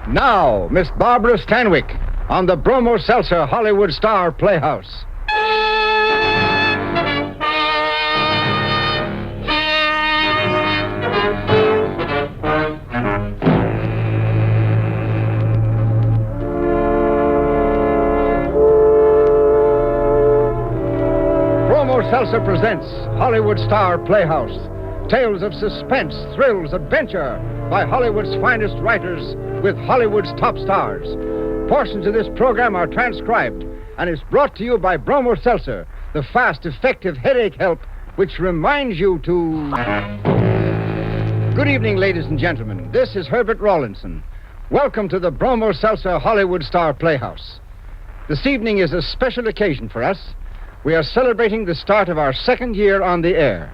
Now, Miss Barbara Stanwyck on the Bromo Seltzer Hollywood Star Playhouse. Bromo Seltzer presents Hollywood Star Playhouse. Tales of suspense, thrills, adventure by Hollywood's finest writers with Hollywood's top stars. Portions of this program are transcribed and is brought to you by Bromo Seltzer, the fast, effective headache help which reminds you to... Good evening, ladies and gentlemen. This is Herbert Rawlinson. Welcome to the Bromo Seltzer Hollywood Star Playhouse. This evening is a special occasion for us. We are celebrating the start of our second year on the air.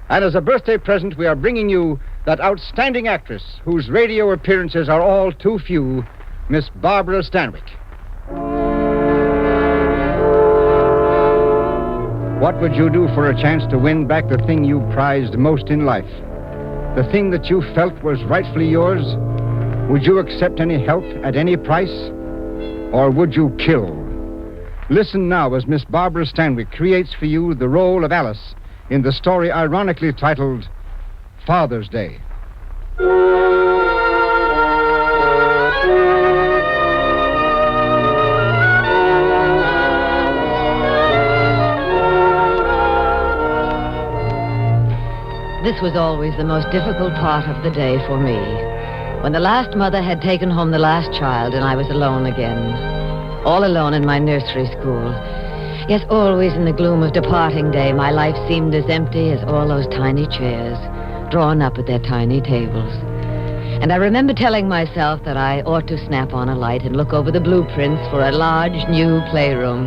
And as a birthday present, we are bringing you that outstanding actress whose radio appearances are all too few, Miss Barbara Stanwyck. What would you do for a chance to win back the thing you prized most in life? The thing that you felt was rightfully yours? Would you accept any help at any price? Or would you kill? Listen now as Miss Barbara Stanwyck creates for you the role of Alice in the story ironically titled Father's Day. This was always the most difficult part of the day for me. When the last mother had taken home the last child and I was alone again. All alone in my nursery school. Yes, always in the gloom of departing day, my life seemed as empty as all those tiny chairs, drawn up at their tiny tables. And I remember telling myself that I ought to snap on a light and look over the blueprints for a large new playroom,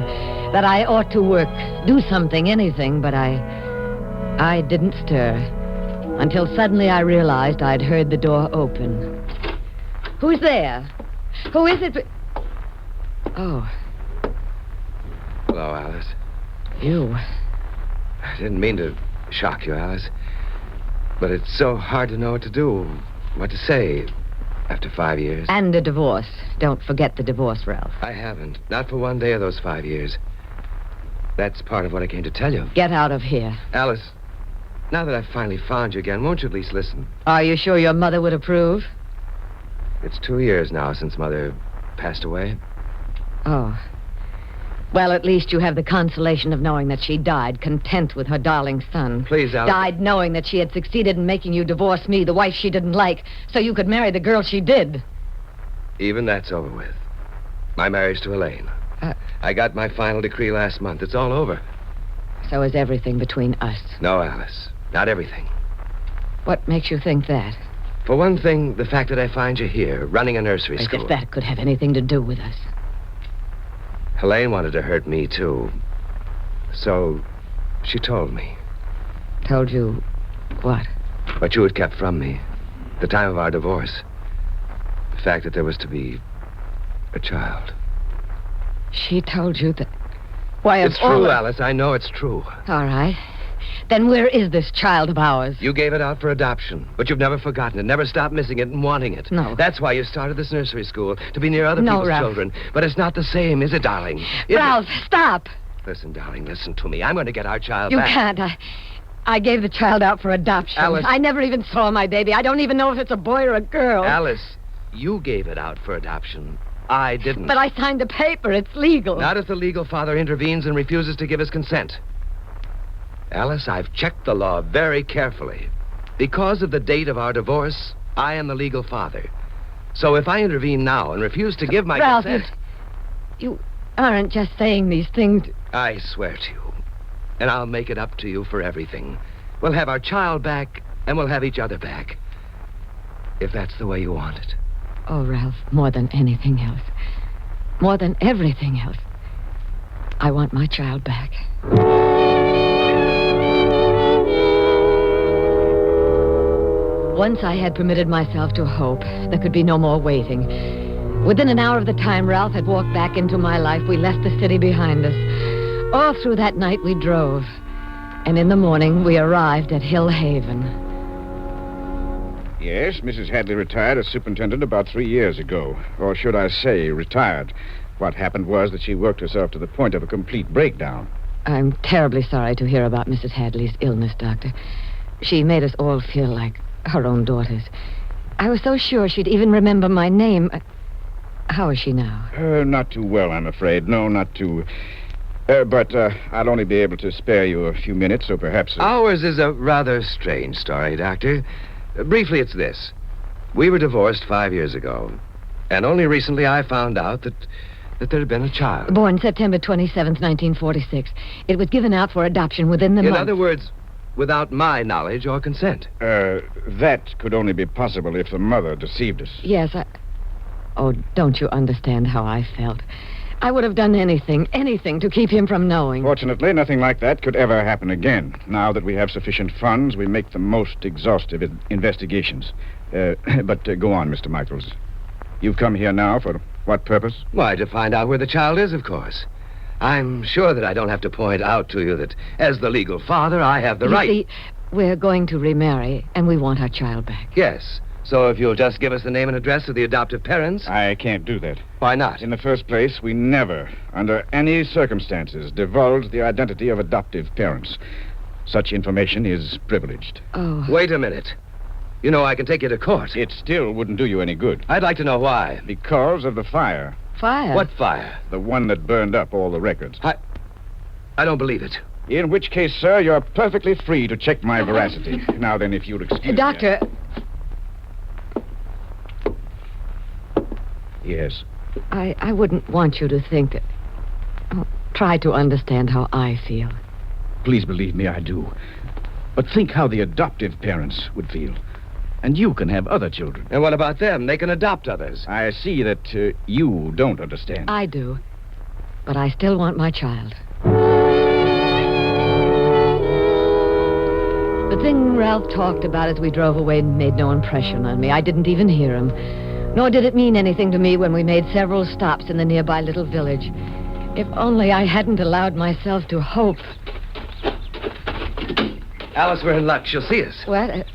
that I ought to work, do something, anything, but I didn't stir, until suddenly I realized I'd heard the door open. Who's there? Who is it? Oh. Hello, Alice. You. I didn't mean to shock you, Alice. But it's so hard to know what to do, what to say, after 5 years. And a divorce. Don't forget the divorce, Ralph. I haven't. Not for one day of those 5 years. That's part of what I came to tell you. Get out of here. Alice, now that I've finally found you again, won't you at least listen? Are you sure your mother would approve? It's 2 years now since Mother passed away. Oh. Well, at least you have the consolation of knowing that she died content with her darling son. Please, Alice. Died knowing that she had succeeded in making you divorce me, the wife she didn't like, so you could marry the girl she did. Even that's over with. My marriage to Elaine. I got my final decree last month. It's all over. So is everything between us. No, Alice. Not everything. What makes you think that? For one thing, the fact that I find you here, running a nursery school. As if that could have anything to do with us. Elaine wanted to hurt me, too. So, she told me. Told you what? What you had kept from me. The time of our divorce. The fact that there was to be a child. She told you that... Why, it's true, Alice. I know it's true. All right. Then where is this child of ours? You gave it out for adoption, but you've never forgotten it, never stopped missing it and wanting it. No. That's why you started this nursery school, to be near other people's Ralph. children. But it's not the same, is it, darling? Ralph, stop. Listen, darling, listen to me. I'm going to get our child You back. can't. I gave the child out for adoption. Alice. I never even saw my baby. I don't even know if it's a boy or a girl. Alice, you gave it out for adoption. I didn't. But I signed a paper. It's legal. Not if the legal father intervenes and refuses to give his consent. Alice, I've checked the law very carefully. Because of the date of our divorce, I am the legal father. So if I intervene now and refuse to give my Ralph, consent... you aren't just saying these things. I swear to you. And I'll make it up to you for everything. We'll have our child back, and we'll have each other back. If that's the way you want it. Oh, Ralph, more than anything else. More than everything else. I want my child back. Once I had permitted myself to hope, there could be no more waiting. Within an hour of the time Ralph had walked back into my life, we left the city behind us. All through that night we drove. And in the morning we arrived at Hill Haven. Yes, Mrs. Hadley retired as superintendent about 3 years ago. Or should I say, retired. What happened was that she worked herself to the point of a complete breakdown. I'm terribly sorry to hear about Mrs. Hadley's illness, Doctor. She made us all feel like her own daughters. I was so sure she'd even remember my name. How is she now? Not too well, I'm afraid. No, not too... But I'll only be able to spare you a few minutes, so perhaps... Ours is a rather strange story, Doctor. Briefly, it's this. We were divorced 5 years ago, and only recently I found out that there had been a child. Born September 27th, 1946. It was given out for adoption within the month. In other words, without my knowledge or consent. That could only be possible if the mother deceived us. Yes, Oh, don't you understand how I felt? I would have done anything to keep him from knowing. Fortunately, nothing like that could ever happen again. Now that we have sufficient funds, we make the most exhaustive investigations. But go on, Mr. Michaels. You've come here now for what purpose? Why, to find out where the child is, of course. I'm sure that I don't have to point out to you that, as the legal father, I have the right... You see, we're going to remarry, and we want our child back. Yes. So if you'll just give us the name and address of the adoptive parents... I can't do that. Why not? In the first place, we never, under any circumstances, divulge the identity of adoptive parents. Such information is privileged. Oh. Wait a minute. You know, I can take you to court. It still wouldn't do you any good. I'd like to know why. Because of the fire. Fire? What fire? The one that burned up all the records. I don't believe it. In which case, sir, you're perfectly free to check my veracity. Now then, if you'll excuse me... Doctor... Yes. I wouldn't want you to think that... Oh, try to understand how I feel. Please believe me, I do. But think how the adoptive parents would feel. And you can have other children. And what about them? They can adopt others. I see that you don't understand. I do. But I still want my child. The thing Ralph talked about as we drove away made no impression on me. I didn't even hear him. Nor did it mean anything to me when we made several stops in the nearby little village. If only I hadn't allowed myself to hope. Alice, we're in luck. She'll see us. What?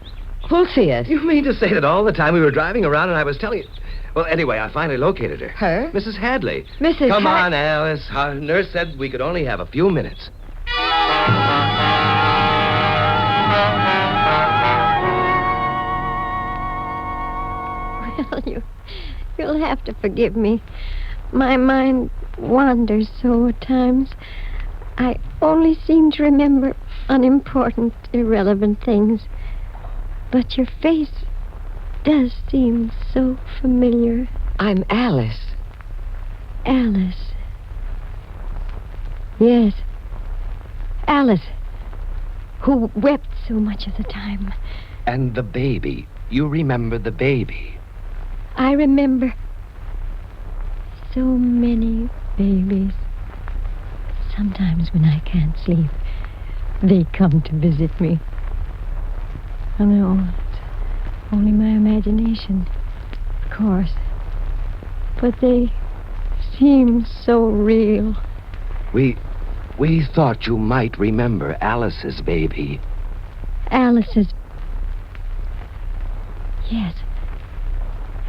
Who'll see us? You mean to say that all the time we were driving around and I was telling you... Well, anyway, I finally located her. Her? Mrs. Hadley. Mrs. Come on, Alice. Our nurse said we could only have a few minutes. Well, you'll have to forgive me. My mind wanders so at times. I only seem to remember unimportant, irrelevant things. But your face does seem so familiar. I'm Alice. Alice. Yes. Alice, who wept so much of the time. And the baby. You remember the baby. I remember so many babies. Sometimes when I can't sleep, they come to visit me. I know it's only my imagination, of course. But they seem so real. We thought you might remember Alice's baby. Alice's... Yes.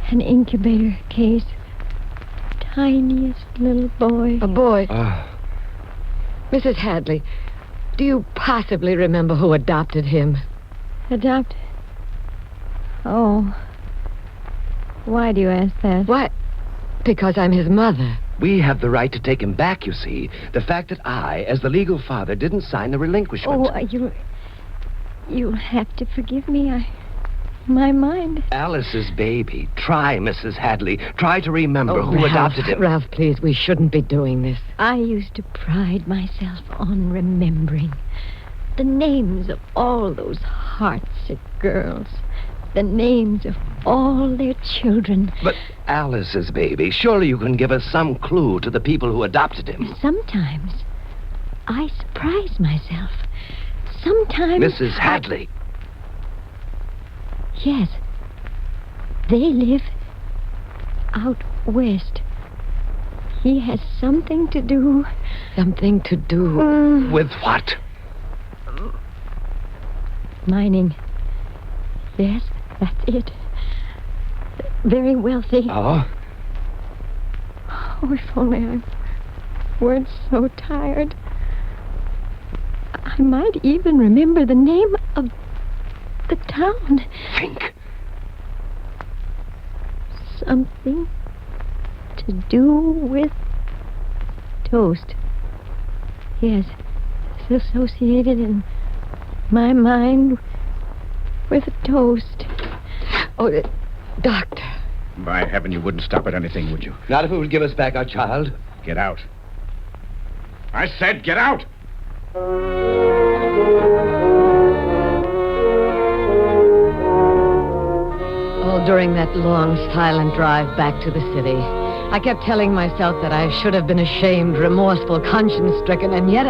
An incubator case. Tiniest little boy. A boy? Mrs. Hadley, do you possibly remember who adopted him? Adopt? Oh. Why do you ask that? Why? Because I'm his mother. We have the right to take him back, you see. The fact that I, as the legal father, didn't sign the relinquishment. Oh, you'll have to forgive me. My mind... Alice's baby. Try, Mrs. Hadley. Try to remember who adopted him. Ralph, please, we shouldn't be doing this. I used to pride myself on remembering the names of all those heartsick girls. The names of all their children. But Alice's baby, surely you can give us some clue to the people who adopted him. Sometimes I surprise myself. Sometimes... Mrs. Hadley. Yes. They live out west. He has something to do... Something to do... With what? Mining. Yes. That's it. Very wealthy. Oh? Oh, if only I weren't so tired. I might even remember the name of the town. Think. Something to do with toast. Yes, it's associated in my mind with toast. Oh, doctor. By heaven, you wouldn't stop at anything, would you? Not if it would give us back our child. Get out. I said get out! Oh, during that long, silent drive back to the city, I kept telling myself that I should have been ashamed, remorseful, conscience-stricken, and yet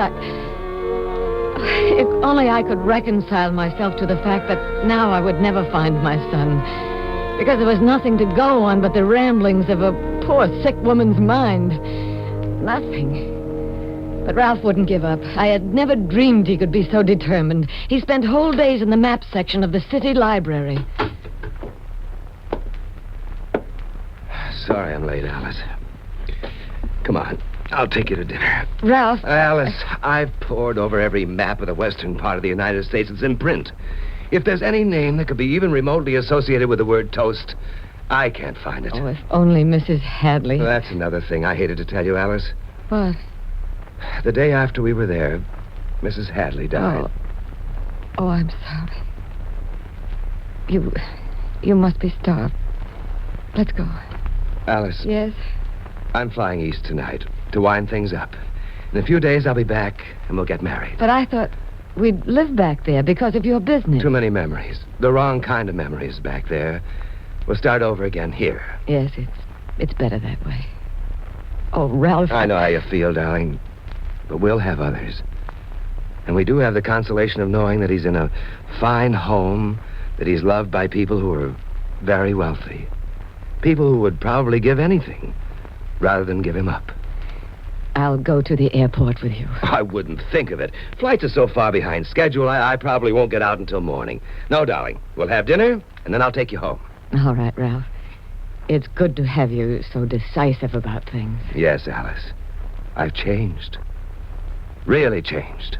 if only I could reconcile myself to the fact that now I would never find my son, because there was nothing to go on but the ramblings of a poor, sick woman's mind. Nothing. But Ralph wouldn't give up. I had never dreamed he could be so determined. He spent whole days in the map section of the city library. Sorry I'm late, Alice. Come on. I'll take you to dinner. Ralph... Alice, I've pored over every map of the western part of the United States. It's in print. If there's any name that could be even remotely associated with the word toast, I can't find it. Oh, if only Mrs. Hadley... Well, that's another thing I hated to tell you, Alice. What? The day after we were there, Mrs. Hadley died. Oh, I'm sorry. You must be starved. Let's go. Alice. Yes? I'm flying east tonight to wind things up. In a few days, I'll be back, and we'll get married. But I thought we'd live back there because of your business. Too many memories. The wrong kind of memories back there. We'll start over again here. Yes, it's better that way. Oh, Ralph... I know how you feel, darling. But we'll have others. And we do have the consolation of knowing that he's in a fine home, that he's loved by people who are very wealthy. People who would probably give anything rather than give him up. I'll go to the airport with you. I wouldn't think of it. Flights are so far behind schedule, I probably won't get out until morning. No, darling. We'll have dinner, and then I'll take you home. All right, Ralph. It's good to have you so decisive about things. Yes, Alice. I've changed. Really changed.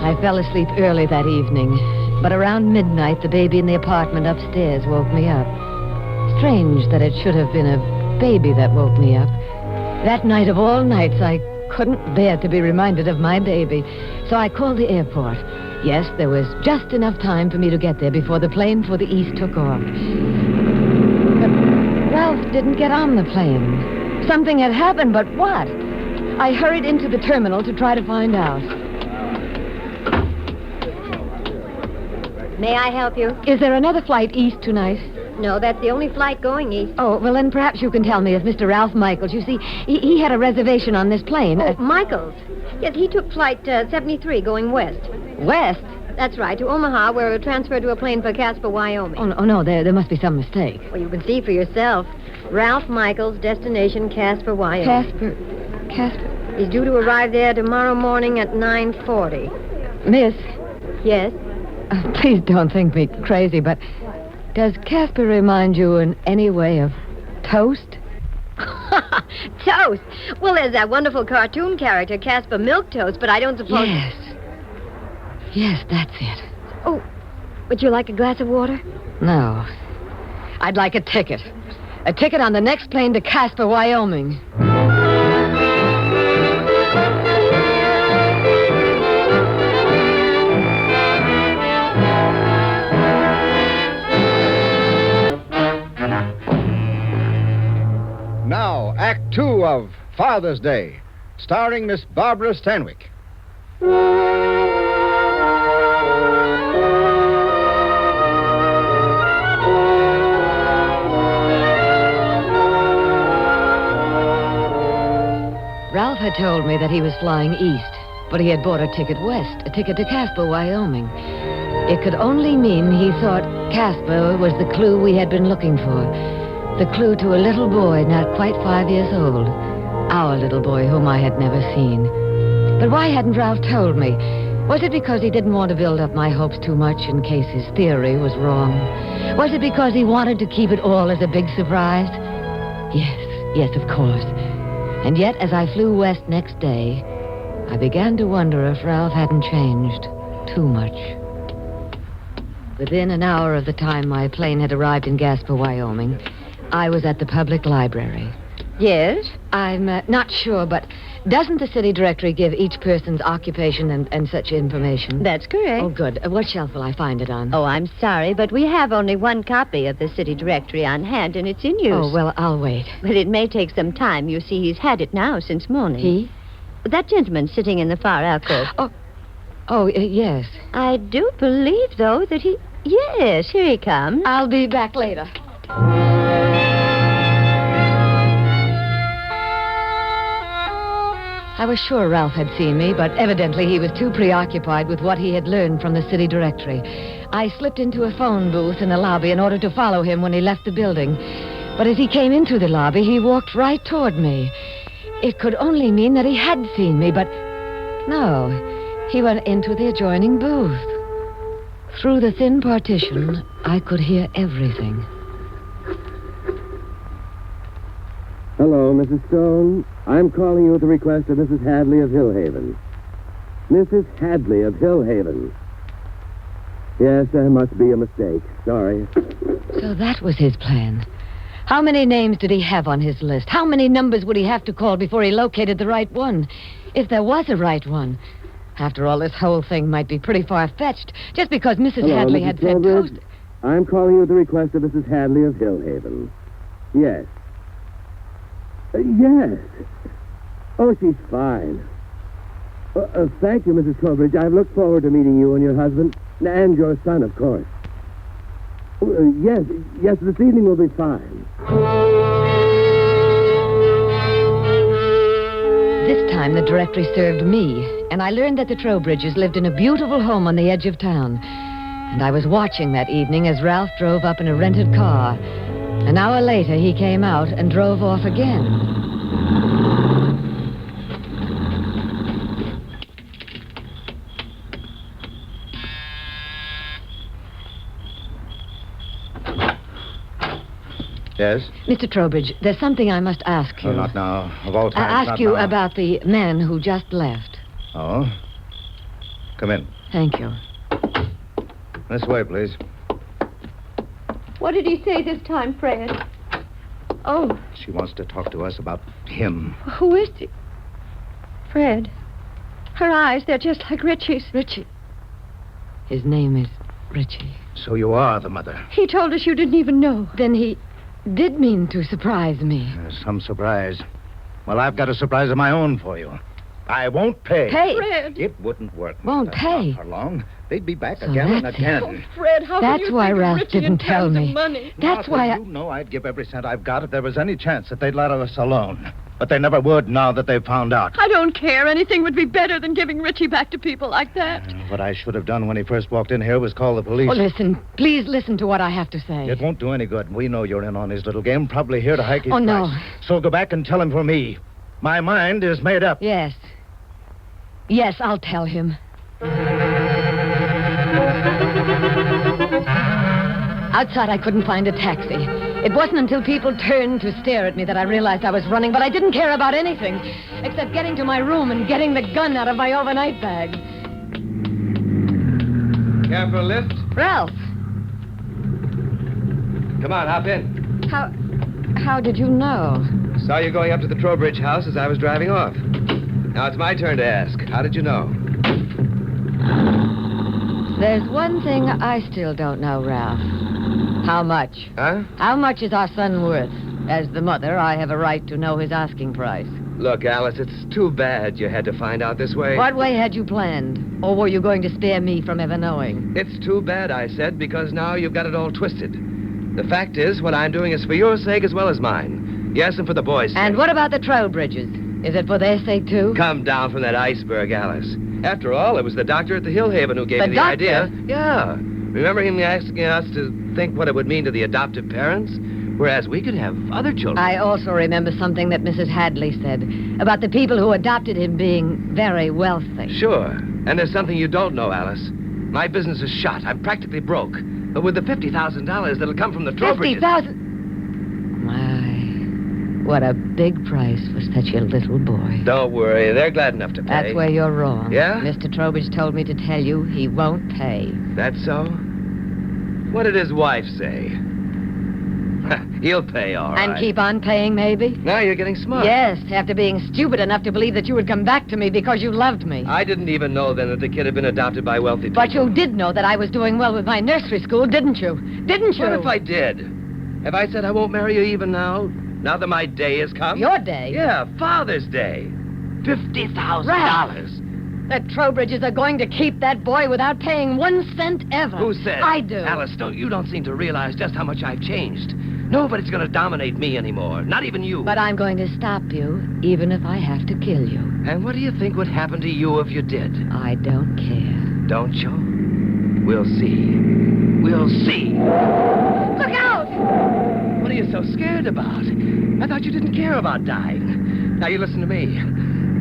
I fell asleep early that evening, but around midnight, the baby in the apartment upstairs woke me up. Strange that it should have been a baby that woke me up. That night of all nights, I couldn't bear to be reminded of my baby, so I called the airport. Yes, there was just enough time for me to get there before the plane for the east took off. But Ralph didn't get on the plane. Something had happened, but what? I hurried into the terminal to try to find out. May I help you? Is there another flight east tonight? No, that's the only flight going east. Oh, well, then perhaps you can tell me if Mr. Ralph Michaels. You see, he had a reservation on this plane. Oh, Michaels? Yes, he took flight 73 going west. West? That's right, to Omaha, where we're transferred to a plane for Casper, Wyoming. Oh, no, there must be some mistake. Well, you can see for yourself. Ralph Michaels, destination Casper, Wyoming. Casper? He's due to arrive there tomorrow morning at 9:40. Miss? Yes? Please don't think me crazy, but does Casper remind you in any way of toast? Toast? Well, there's that wonderful cartoon character, Casper Milquetoast, but I don't suppose... Yes, that's it. Oh, would you like a glass of water? No. I'd like a ticket. A ticket on the next plane to Casper, Wyoming. Now, Act 2 of Father's Day, starring Miss Barbara Stanwyck. Ralph had told me that he was flying east, but he had bought a ticket west, a ticket to Casper, Wyoming. It could only mean he thought Casper was the clue we had been looking for. The clue to a little boy not quite 5 years old. Our little boy whom I had never seen. But why hadn't Ralph told me? Was it because he didn't want to build up my hopes too much in case his theory was wrong? Was it because he wanted to keep it all as a big surprise? Yes, of course. And yet, as I flew west next day, I began to wonder if Ralph hadn't changed too much. Within an hour of the time my plane had arrived in Gasper, Wyoming, I was at the public library. Yes? I'm not sure, but doesn't the city directory give each person's occupation and such information? That's correct. Oh, good. What shelf will I find it on? Oh, I'm sorry, but we have only one copy of the city directory on hand, and it's in use. Oh, well, I'll wait. But it may take some time. You see, he's had it now since morning. He? That gentleman sitting in the far alcove. Yes. I do believe, though, that he... Yes, here he comes. I'll be back later. I was sure Ralph had seen me, but evidently he was too preoccupied with what he had learned from the city directory. I slipped into a phone booth in the lobby in order to follow him when he left the building. But as he came into the lobby, he walked right toward me. It could only mean that he had seen me, but no. He went into the adjoining booth. Through the thin partition, I could hear everything. Hello, Mrs. Stone. I'm calling you at the request of Mrs. Hadley of Hillhaven. Mrs. Hadley of Hillhaven. Yes, there must be a mistake. Sorry. So that was his plan. How many names did he have on his list? How many numbers would he have to call before he located the right one? If there was a right one. After all, this whole thing might be pretty far-fetched, just because Mrs. Hello, Hadley Mrs. had said Trowbridge. toast... I'm calling you at the request of Mrs. Hadley of Hillhaven. Yes. Yes. Oh, she's fine. Thank you, Mrs. Trowbridge. I've looked forward to meeting you and your husband, and your son, of course. Yes, this evening will be fine. This time the directory served me, and I learned that the Trowbridges lived in a beautiful home on the edge of town. And I was watching that evening as Ralph drove up in a rented car. An hour later, he came out and drove off again. Yes? Mr. Trowbridge, there's something I must ask you. Oh, not now. Of all times, I ask not you now. about the man who just left. Oh? Come in. Thank you. This way, please. What did he say this time, Fred? Oh, She wants to talk to us about him. who is he? Fred. Her eyes, they're just like Richie's. Richie. His name is Richie. So you are the mother. He told us you didn't even know. Then he did mean to surprise me. Some surprise. Well, I've got a surprise of my own for you. I won't pay. Pay? Fred. It wouldn't work. Won't pay? Not for long. They'd be back So again and that's it. again. Fred, how That's can you why think of Ralph Richie in didn't tell terms of me. money? That's Martha, why I... you know I'd give every cent I've got if there was any chance that they'd let us alone. But they never would now that they've found out. I don't care. Anything would be better than giving Richie back to people like that. What I should have done when he first walked in here was call the police. Oh, listen. Please listen to what I have to say. It won't do any good. We know you're in on his little game, probably here to hike his Oh, no. price. So go back and tell him for me. My mind is made up. Yes. Yes, I'll tell him. Outside, I couldn't find a taxi. It wasn't until people turned to stare at me that I realized I was running, but I didn't care about anything except getting to my room and getting the gun out of my overnight bag. Care for a lift? Ralph, Come on, hop in. how did you know? Saw you going up to the Trowbridge house as I was driving off. Now it's my turn to ask. How did you know? There's one thing I still don't know, Ralph. How much? Huh? How much is our son worth? As the mother, I have a right to know his asking price. Look, Alice, it's too bad you had to find out this way. What way had you planned? Or were you going to spare me from ever knowing? It's too bad, I said, because now you've got it all twisted. The fact is, what I'm doing is for your sake as well as mine. Yes, and for the boys' sake. And what about the Trowbridges? Is it for their sake, too? Come down from that iceberg, Alice. After all, it was the doctor at the Hillhaven who gave The me the doctor? idea. Yeah. Remember him asking us to think what it would mean to the adoptive parents? Whereas we could have other children. I also remember something that Mrs. Hadley said about the people who adopted him being very wealthy. Sure. And there's something you don't know, Alice. My business is shot. I'm practically broke. But with the $50,000 that'll come from the Trowbridges... 50,000? My, what a big price for such a little boy. Don't worry. They're glad enough to pay. That's where you're wrong. Yeah? Mr. Trowbridge told me to tell you he won't pay. That's so? What did his wife say? He'll pay, all right. And keep on paying, maybe? Now you're getting smart. Yes, after being stupid enough to believe that you would come back to me because you loved me. I didn't even know then that the kid had been adopted by wealthy people. But you did know that I was doing well with my nursery school, didn't you? Didn't you? What if I did? Have I said I won't marry you even now? Now that my day has come? Your day? Yeah, Father's Day. $50,000. Ralph, the Trowbridges are going to keep that boy without paying 1 cent ever. Who said? I do. Alice, you don't seem to realize just how much I've changed. Nobody's going to dominate me anymore. Not even you. But I'm going to stop you, even if I have to kill you. And what do you think would happen to you if you did? I don't care. Don't you? We'll see. We'll see. Look out! What are you so scared about? I thought you didn't care about dying. Now you listen to me.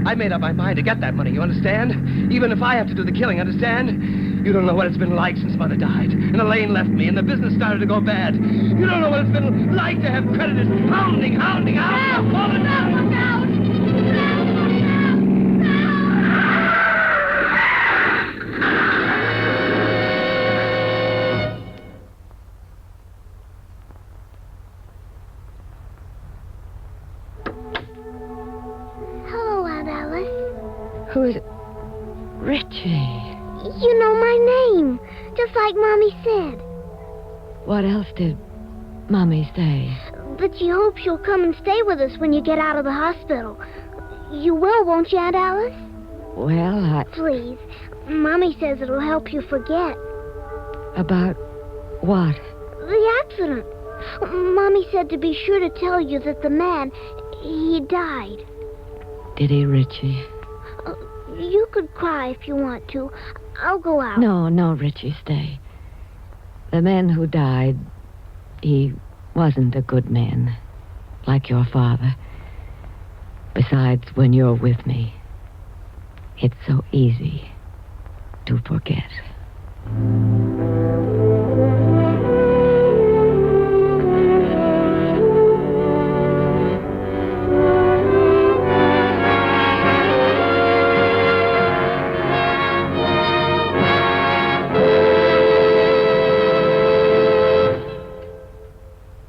I made up my mind to get that money, you understand? Even if I have to do the killing, understand? You don't know what it's been like since Mother died. And Elaine left me, and the business started to go bad. You don't know what it's been like to have creditors hounding all the time. Look out! Hello, Aunt Alice. Who is it? Richie. You know my name, just like Mommy said. What else did Mommy say? But she hopes you'll come and stay with us when you get out of the hospital. You will, won't you, Aunt Alice? Well, Please. Mommy says it'll help you forget. About what? The accident. Mommy said to be sure to tell you that the man, he died. Did he, Richie? You could cry if you want to. I'll go out. No, Richie, stay. The man who died, he wasn't a good man, like your father. Besides, when you're with me, it's so easy to forget.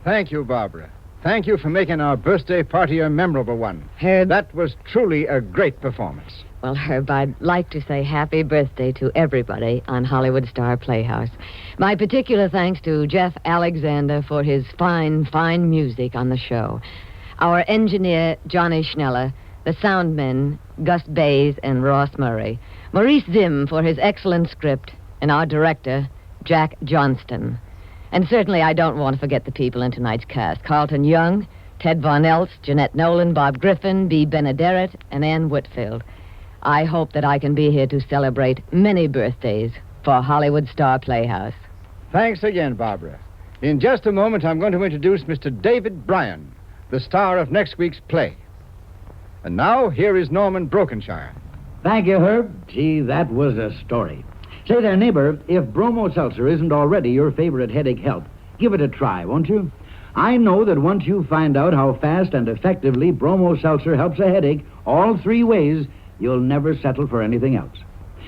Thank you, Barbara. Thank you for making our birthday party a memorable one. Herb. That was truly a great performance. Well, Herb, I'd like to say happy birthday to everybody on Hollywood Star Playhouse. My particular thanks to Jeff Alexander for his fine music on the show. Our engineer, Johnny Schneller, the soundmen, Gus Bays and Ross Murray, Maurice Zim for his excellent script, and our director, Jack Johnston. And certainly I don't want to forget the people in tonight's cast. Carlton Young, Ted Von Elst, Jeanette Nolan, Bob Griffin, Bea Benaderet, and Ann Whitfield. I hope that I can be here to celebrate many birthdays for Hollywood Star Playhouse. Thanks again, Barbara. In just a moment, I'm going to introduce Mr. David Bryan, the star of next week's play. And now, here is Norman Brokenshire. Thank you, Herb. Gee, that was a story. Say there, neighbor, if Bromo Seltzer isn't already your favorite headache help, give it a try, won't you? I know that once you find out how fast and effectively Bromo Seltzer helps a headache all 3 ways, you'll never settle for anything else.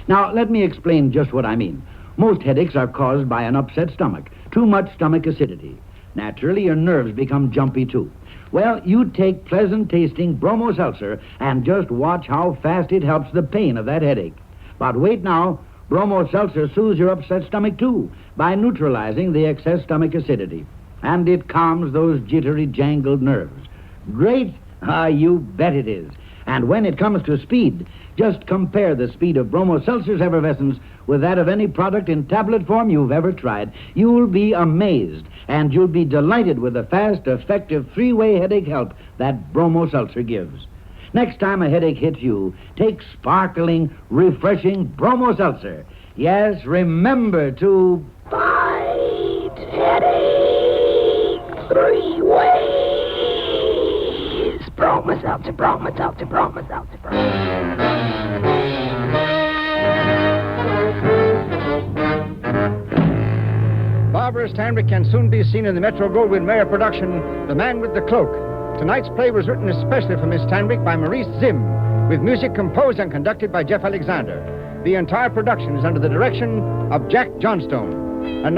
Now, let me explain just what I mean. Most headaches are caused by an upset stomach, too much stomach acidity. Naturally, your nerves become jumpy, too. Well, you take pleasant-tasting Bromo Seltzer and just watch how fast it helps the pain of that headache. But wait now. Bromo Seltzer soothes your upset stomach, too, by neutralizing the excess stomach acidity. And it calms those jittery, jangled nerves. Great? Ah, you bet it is. And when it comes to speed, just compare the speed of Bromo Seltzer's effervescence with that of any product in tablet form you've ever tried. You'll be amazed, and you'll be delighted with the fast, effective 3-way headache help that Bromo Seltzer gives. Next time a headache hits you, take sparkling, refreshing Bromo Seltzer. Yes, remember to fight headache 3 ways. Bromo Seltzer, Bromo Seltzer, Bromo Seltzer, Bromo Seltzer. Barbara Stanwyck can soon be seen in the Metro-Goldwyn-Mayer production, The Man with the Cloak. Tonight's play was written especially for Miss Stanwyck by Maurice Zimm, with music composed and conducted by Jeff Alexander. The entire production is under the direction of Jack Johnstone. And now